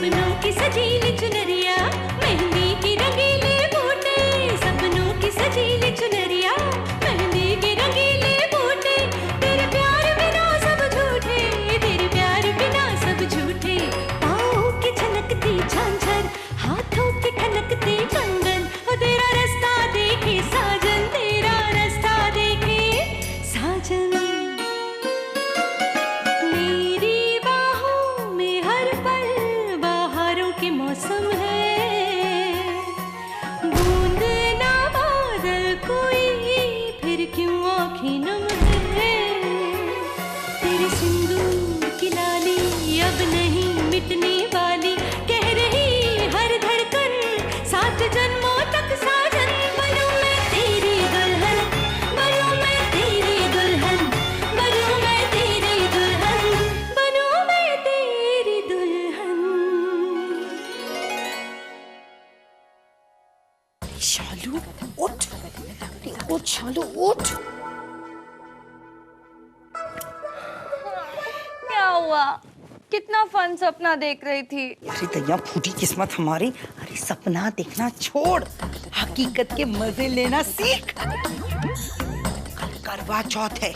सपनों की सजीली चुनरिया, मेहंदी की रंगीले बूटे, सपनों की सजीली चुनरिया, मेहंदी के रंगीले बूटे, तेरे प्यार बिना सब झूठे, तेरे प्यार बिना सब झूठे, पाँव की छलकती झांझर, हाथों की खनकती कंगन, ओ तेरा रास्ता देखे साजन, तेरा रास्ता देखे साजन। मेरी बाहों में हर पल बहारों के मौसम है, बूंद ना बादल कोई फिर क्यों आँखें नम है, तेरे सिंदूर की लाली अब नहीं मिटने वाली, कह रही हर धड़कन सात जन्मों तक साजन। बनूं मैं तेरी दुल्हन, बनूं मैं तेरी दुल्हन, बनूं मैं तेरी दुल्हन, बनूं मैं तेरी दुल्हन। शालू उठ, उठ शालू उठ। क्या हुआ? कितना फन सपना देख रही थी। अरे दैया फूटी किस्मत हमारी। अरे सपना देखना छोड़, हकीकत के मजे लेना सीख। कल करवा चौथ है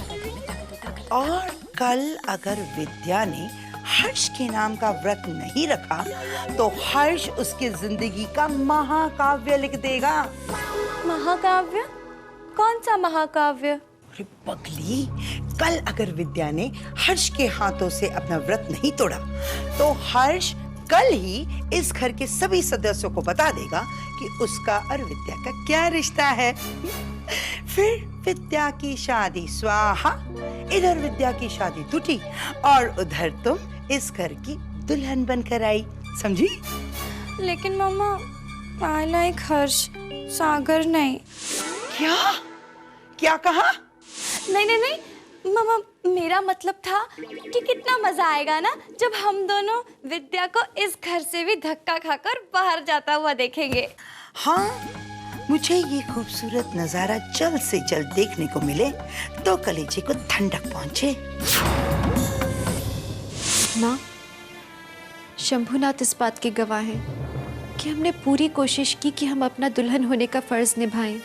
और कल अगर विद्या ने हर्ष के नाम का व्रत नहीं रखा तो हर्ष उसकी जिंदगी का महाकाव्य लिख देगा। महाकाव्य? कौन सा महाकाव्य? अरे पगली, कल अगर विद्या ने हर्ष के हाथों से अपना व्रत नहीं तोड़ा तो हर्ष कल ही इस घर के सभी सदस्यों को बता देगा कि उसका और विद्या का क्या रिश्ता है। फिर विद्या की शादी स्वाहा, इधर विद्या की शादी टूटी और उधर तुम इस घर की दुल्हन बनकर आई, समझी? लेकिन मम्मा, आई लाइक हर्ष, सागर नहीं। क्या क्या कहा? नहीं मम्मा, मेरा मतलब था कि कितना मजा आएगा ना जब हम दोनों विद्या को इस घर से भी धक्का खाकर बाहर जाता हुआ देखेंगे। हाँ, मुझे ये खूबसूरत नजारा जल्द से जल्द देखने को मिले तो कलेजे को ठंडक पहुंचे। माँ, शंभुनाथ इस बात के गवाह हैं कि हमने पूरी कोशिश की कि हम अपना दुल्हन होने का फर्ज निभाएं,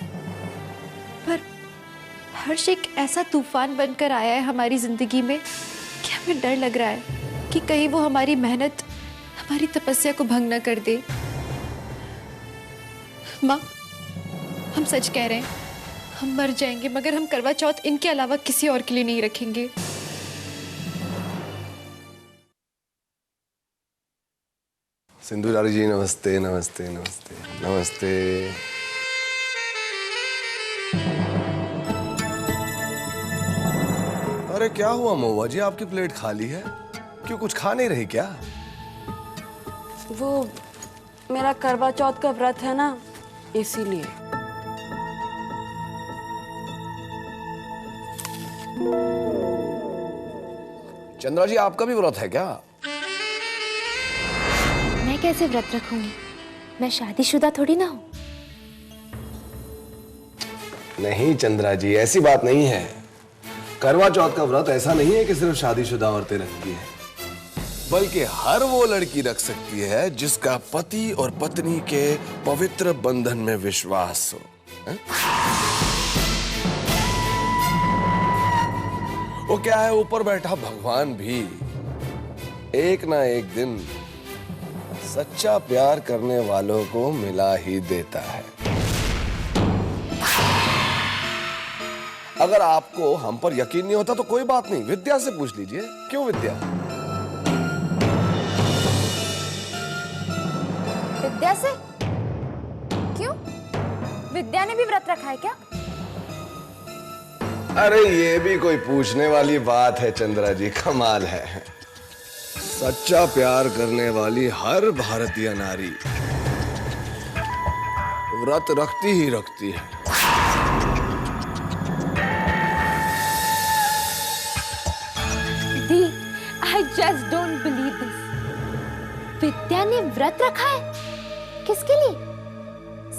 पर हर्ष एक ऐसा तूफान बनकर आया है हमारी जिंदगी में कि हमें डर लग रहा है कि कहीं वो हमारी मेहनत, हमारी तपस्या को भंग न कर दे। माँ, हम सच कह रहे हैं, हम मर जाएंगे मगर हम करवा चौथ इनके अलावा किसी और के लिए नहीं रखेंगे। सिंधुरारी जी नमस्ते नमस्ते नमस्ते नमस्ते। अरे क्या हुआ महुआ जी, आपकी प्लेट खाली है? क्यों, कुछ खा नहीं रही क्या? वो मेरा करवा चौथ का व्रत है ना, इसीलिए। चंद्रा जी, आपका भी व्रत है क्या? मैं कैसे व्रत रखूंगी? मैं शादीशुदा थोड़ी ना हूँ। नहीं चंद्रा जी, ऐसी बात नहीं है। करवा चौथ का व्रत ऐसा नहीं है कि सिर्फ शादीशुदा औरतें रखती हैं, बल्कि हर वो लड़की रख सकती है जिसका पति और पत्नी के पवित्र बंधन में विश्वास हो। वो क्या है, ऊपर बैठा भगवान भी एक ना एक दिन सच्चा प्यार करने वालों को मिला ही देता है। अगर आपको हम पर यकीन नहीं होता तो कोई बात नहीं, विद्या से पूछ लीजिए। क्यों विद्या? विद्या से? क्यों? विद्या ने भी व्रत रखा है क्या? अरे ये भी कोई पूछने वाली बात है चंद्रा जी, कमाल है। सच्चा प्यार करने वाली हर भारतीय नारी व्रत रखती ही रखती है। दी, I just don't believe this. विद्या ने व्रत रखा है? किसके लिए?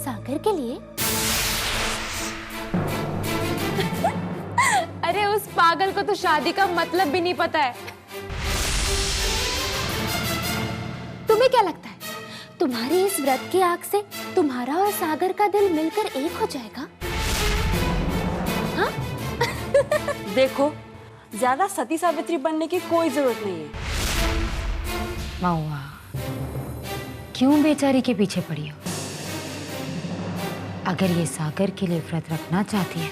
सागर के लिए? अरे उस पागल को तो शादी का मतलब भी नहीं पता है। तुम्हें क्या लगता है तुम्हारे इस व्रत की आग से तुम्हारा और सागर का दिल मिलकर एक हो जाएगा? हाँ? देखो, ज्यादा सती सावित्री बनने की कोई जरूरत नहीं है। महुआ, क्यों बेचारी के पीछे पड़ी हो? अगर ये सागर के लिए व्रत रखना चाहती है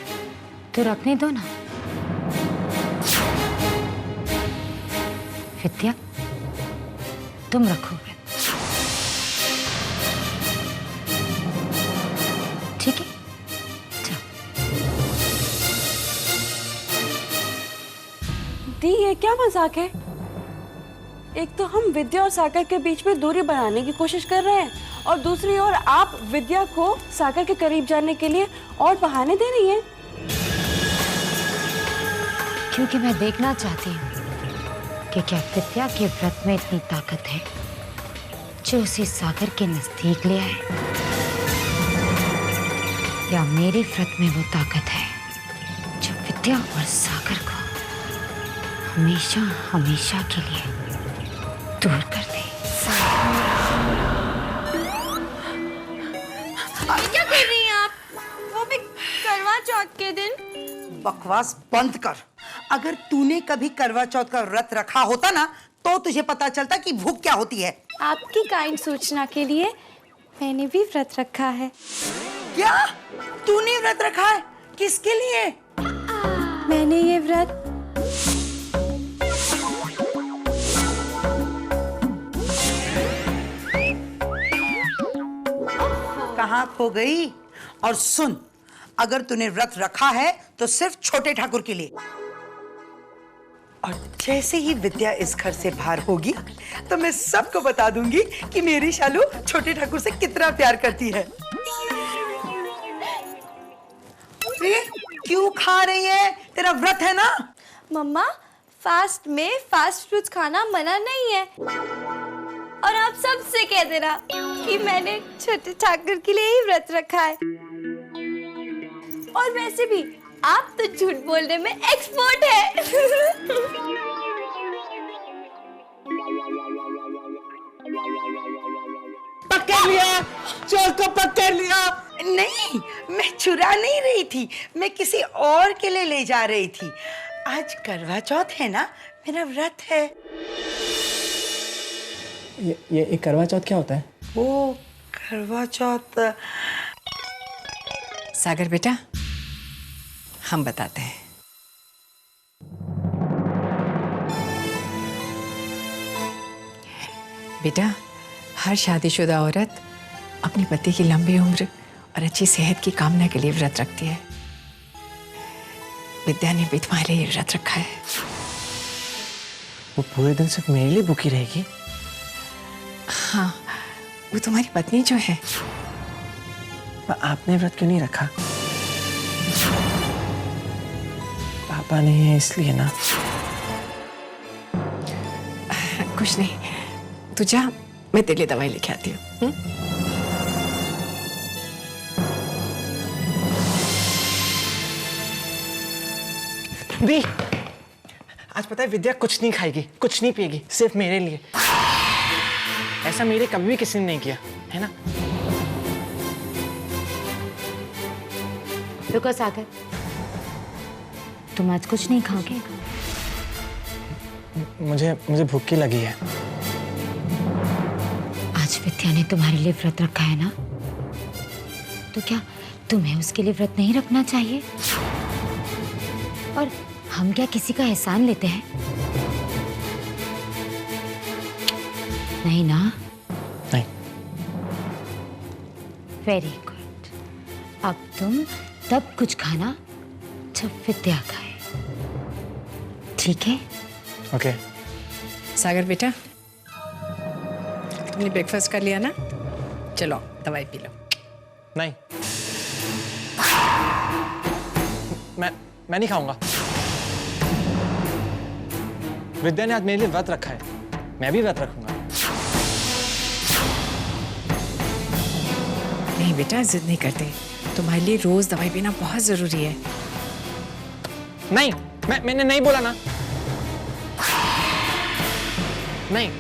तो रखने दो ना। विद्या, तुम रखो व्रत, ठीक है? जाओ। दी, ये क्या मजाक है? एक तो हम विद्या और सागर के बीच में दूरी बनाने की कोशिश कर रहे हैं और दूसरी ओर आप विद्या को सागर के करीब जाने के लिए और बहाने दे रही हैं। क्योंकि मैं देखना चाहती हूँ कि क्या विद्या के व्रत में इतनी ताकत है जो उसे सागर के नजदीक ले आए, या मेरे व्रत में वो ताकत है जो विद्या और सागर को हमेशा हमेशा के लिए दूर कर दे। क्या कर रही हैं आप? वो भी करवा चौथ के दिन? बकवास बंद कर। अगर तूने कभी करवा चौथ का व्रत रखा होता ना तो तुझे पता चलता कि भूख क्या होती है। आपकी काइंड सूचना के लिए मैंने भी व्रत रखा है। क्या? तूने व्रत रखा है? किसके लिए? मैंने ये व्रत कहाँ खो गई? और सुन, अगर तूने व्रत रखा है तो सिर्फ छोटे ठाकुर के लिए। और जैसे ही विद्या इस घर से बाहर होगी तो मैं सबको बता दूंगी कि मेरी शालू छोटे ठाकुर से कितना प्यार करती है। अरे, क्यों खा रही है? तेरा व्रत है ना? मम्मा, फास्ट में फास्ट फूड्स खाना मना नहीं है। और आप सबसे कह देना कि मैंने छोटे ठाकुर के लिए ही व्रत रखा है। और वैसे भी आप तो झूठ बोलने में एक्सपर्ट है। पकड़ लिया, चोर को पकड़ लिया। नहीं, मैं चुरा नहीं रही थी, मैं किसी और के लिए ले जा रही थी। आज करवा चौथ है ना, मेरा व्रत है। ये करवा चौथ क्या होता है? वो करवा चौथ सागर बेटा, हम बताते हैं। बेटा, हर शादीशुदा औरत अपने पति की लंबी उम्र और अच्छी सेहत की कामना के लिए व्रत रखती है। विद्या ने भी तुम्हारे लिए व्रत रखा है। वो पूरे दिन सिर्फ मेरे लिए भूखी रहेगी? हाँ, वो तुम्हारी पत्नी जो है। आपने व्रत क्यों नहीं रखा? पापा नहीं है इसलिए ना? कुछ नहीं, तू जा, मैं तेरे लिए दवाई लेके आती हूँ। दी, आज पता है विद्या कुछ नहीं खाएगी, कुछ नहीं पिएगी, सिर्फ मेरे लिए। ऐसा मेरे कभी भी किसी ने नहीं किया, है ना? रुको सागर, तुम आज कुछ नहीं खाओगे? मुझे भूख लगी है। आज विद्या ने तुम्हारे लिए व्रत रखा है ना, तो क्या तुम्हें उसके लिए व्रत नहीं रखना चाहिए? और हम क्या किसी का एहसान लेते हैं? नहीं ना? नहीं। Very good. अब तुम तब कुछ खाना जब विद्या खाए, ठीक है? ओके। सागर बेटा, तुमने ब्रेकफास्ट कर लिया ना? चलो दवाई पी लो। नहीं, मैं नहीं खाऊंगा। विद्या ने आज मेरे लिए व्रत रखा है, मैं भी व्रत रखूंगा। नहीं बेटा, जिद नहीं करते, तुम्हारे लिए रोज दवाई पीना बहुत जरूरी है। नहीं, मैंने नहीं बोला ना। नहीं।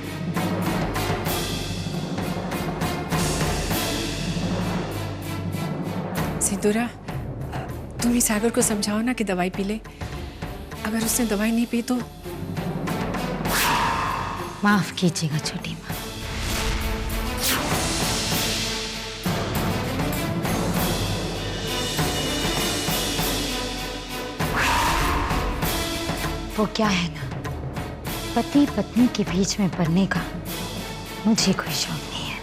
विदुरा, तुम ही सागर को समझाओ ना कि दवाई पी ले। अगर उसने दवाई नहीं पी तो। माफ कीजिएगा छोटी माँ। वो क्या है ना, पति पत्नी के बीच में पड़ने का मुझे कोई शौक नहीं है।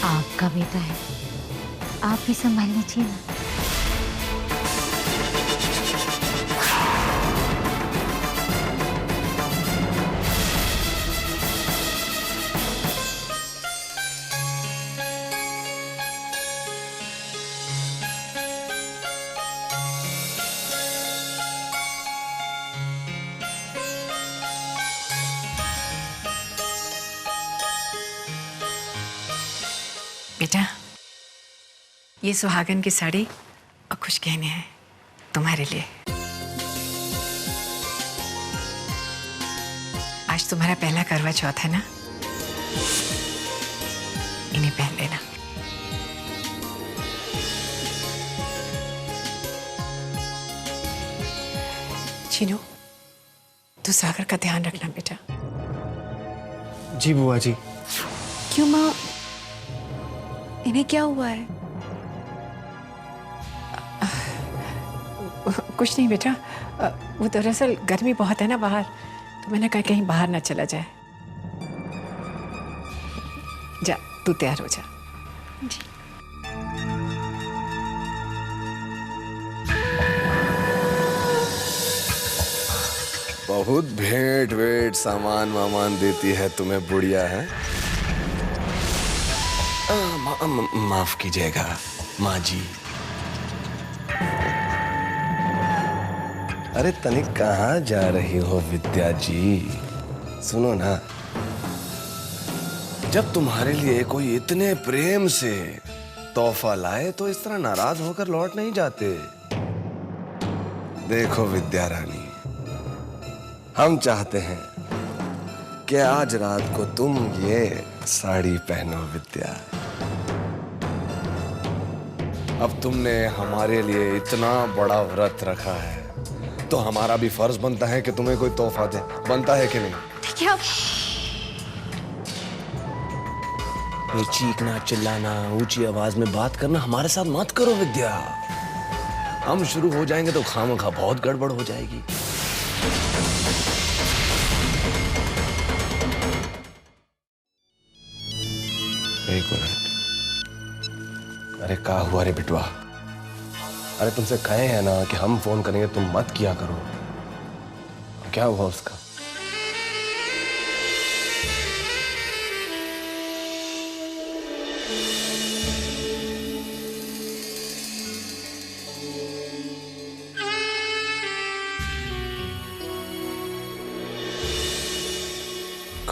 आपका बेटा है, आप भी संभाल लीजिए ना। बेटा, ये सुहागन की साड़ी और खुश गहने हैं तुम्हारे लिए। आज तुम्हारा पहला करवा चौथ है ना, इन्हें पहन लेना। चीनू, तू सागर का ध्यान रखना बेटा। जी बुआ जी। क्यों माँ, इन्हें क्या हुआ है? कुछ नहीं बेटा, वो दरअसल गर्मी बहुत है ना बाहर, तो मैंने कहा कहीं बाहर ना चला जाए। जा, तू तैयार हो जा। जी। बहुत भेंट वेट सामान वामान देती है तुम्हें बुढ़िया है। माफ कीजिएगा माँ जी। अरे तनिक कहाँ जा रही हो विद्या जी? सुनो ना, जब तुम्हारे लिए कोई इतने प्रेम से तोहफा लाए तो इस तरह नाराज होकर लौट नहीं जाते। देखो विद्या रानी, हम चाहते हैं कि आज रात को तुम ये साड़ी पहनो विद्या। अब तुमने हमारे लिए इतना बड़ा व्रत रखा है तो हमारा भी फर्ज बनता है कि तुम्हें कोई तोहफा दे। बनता है कि नहीं? ठीक है, ये चीखना चिल्लाना ऊंची आवाज में बात करना हमारे साथ मत करो विद्या। हम शुरू हो जाएंगे तो खामखा बहुत गड़बड़ हो जाएगी। एक मिनट। अरे क्या हुआ रे बिटवा? अरे तुमसे कहे हैं ना कि हम फोन करेंगे, तुम मत किया करो। क्या हुआ उसका?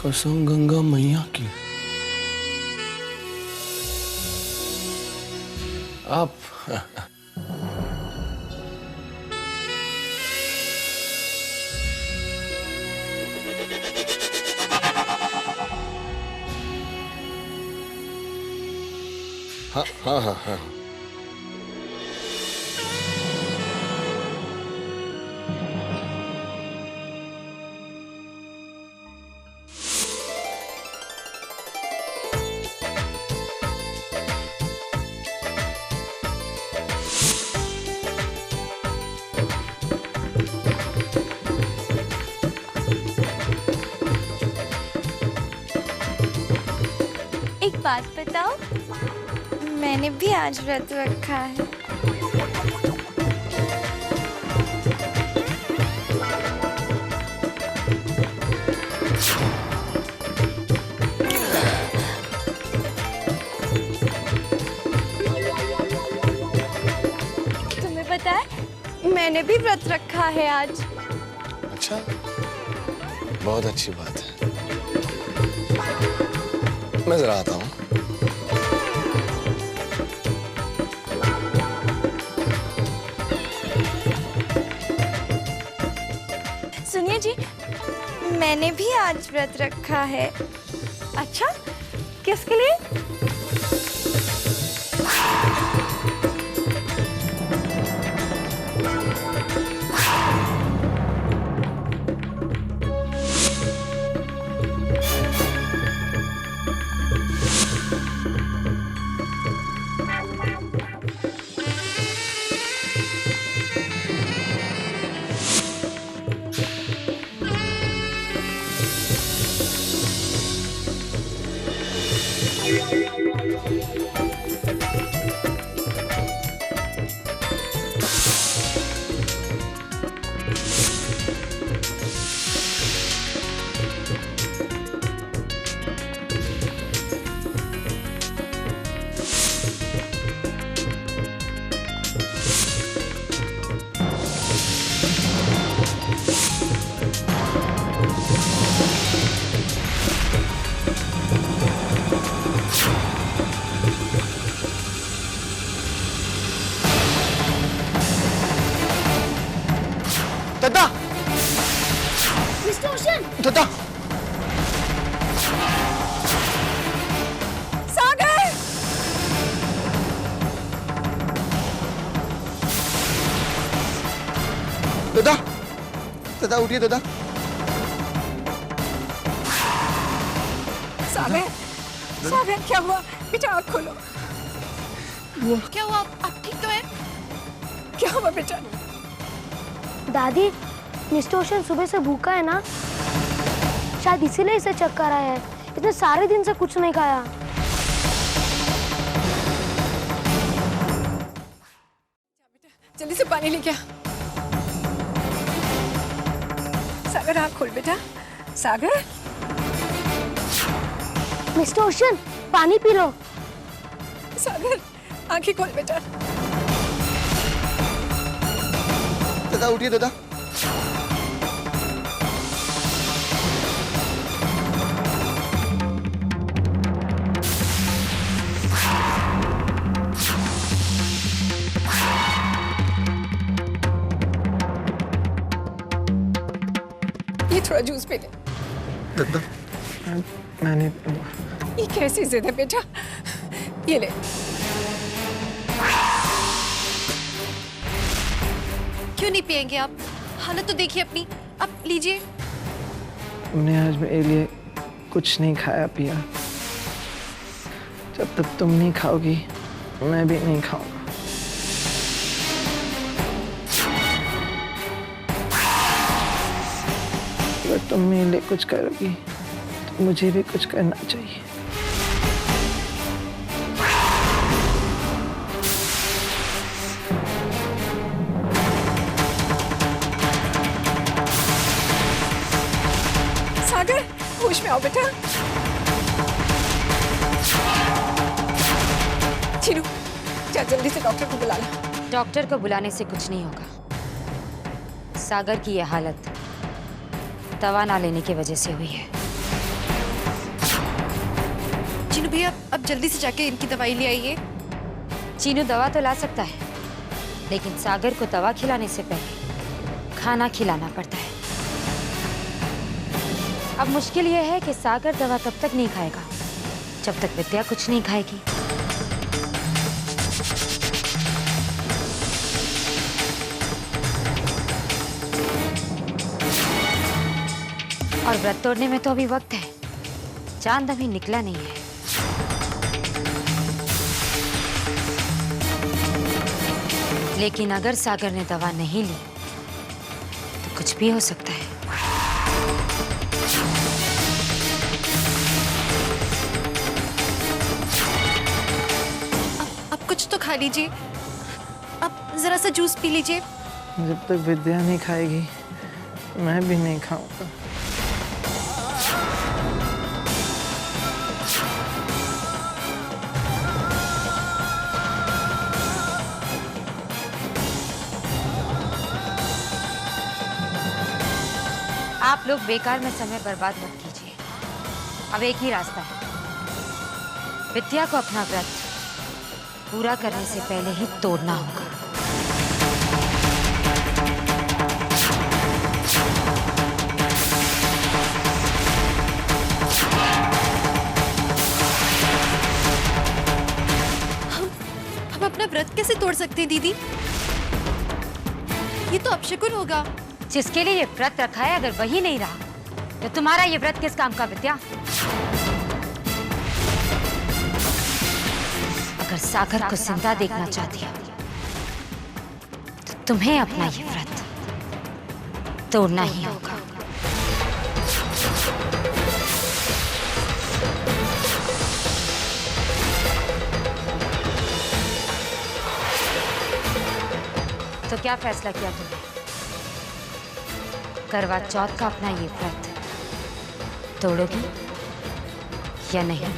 कसम गंगा मैया की। आप हाँ हाँ हाँ हाँ। एक बात बताओ, मैंने भी आज व्रत रखा है। तुम्हें पता है, मैंने भी व्रत रखा है आज। अच्छा, बहुत अच्छी बात है। मैं जरा आता हूँ। सुनिए जी, मैंने भी आज व्रत रखा है। अच्छा, किसके लिए? दादा, मिस्टर ओशन, दादा, सागर! दादा, दादा उठिए दादा। सागर, सागर क्या हुआ? बेटा आँख खोलो। क्या हुआ? आप ठीक तो है? क्या हुआ बेटा? दादी, मिस्टर ओशन सुबह से भूखा है ना, शायद इसीलिए इसे चक्कर आया है। इतने सारे दिन से कुछ नहीं खाया। जल्दी से पानी लेके आ। सागर आँख खोल बेटा। सागर, मिस्टर ओशन, पानी पी लो। सागर आँखें खोल बेटा। दादा उठिए दादा। ये थोड़ा जूस पी ले। दादा, मैंने ये कैसी जिद है बेटा? ये ले। क्यों नहीं पिएंगे आप? हालत तो देखिए अपनी। आप लीजिए। तुमने आज मेरे लिए कुछ नहीं खाया पिया। जब तक तुम नहीं खाओगी, मैं भी नहीं खाऊंगा। अगर तुम मेरे लिए कुछ करोगी, तो मुझे भी कुछ करना चाहिए। सागर, होश में आओ बेटा। चीनू, जा जल्दी से डॉक्टर को बुला ला। डॉक्टर को बुलाने से कुछ नहीं होगा। सागर की यह हालत दवा ना लेने की वजह से हुई है। चीनू भैया, अब जल्दी से जाके इनकी दवाई ले आइए। चीनू दवा तो ला सकता है, लेकिन सागर को दवा खिलाने से पहले खाना खिलाना पड़ता है। अब मुश्किल यह है कि सागर दवा तब तक नहीं खाएगा जब तक विद्या कुछ नहीं खाएगी। और व्रत तोड़ने में तो अभी वक्त है, चांद अभी निकला नहीं है। लेकिन अगर सागर ने दवा नहीं ली तो कुछ भी हो सकता है। अब कुछ तो खा लीजिए। अब जरा सा जूस पी लीजिए। जब तक विद्या नहीं खाएगी, मैं भी नहीं खाऊंगा। आप लोग बेकार में समय बर्बाद मत कीजिए। अब एक ही रास्ता है, विद्या को अपना व्रत पूरा करने से पहले ही तोड़ना होगा। हम अपना व्रत कैसे तोड़ सकते हैं दीदी? ये तो अपशकुन होगा। जिसके लिए ये व्रत रखा है, अगर वही नहीं रहा तो तुम्हारा ये व्रत किस काम का विद्या? अगर सागर को जिंदा देखना चाहती हो तो तुम्हें अपना ये व्रत तोड़ना ही होगा। क्या फैसला किया तुमने? करवा चौथ का अपना ये व्रत तोड़ोगी या नहीं?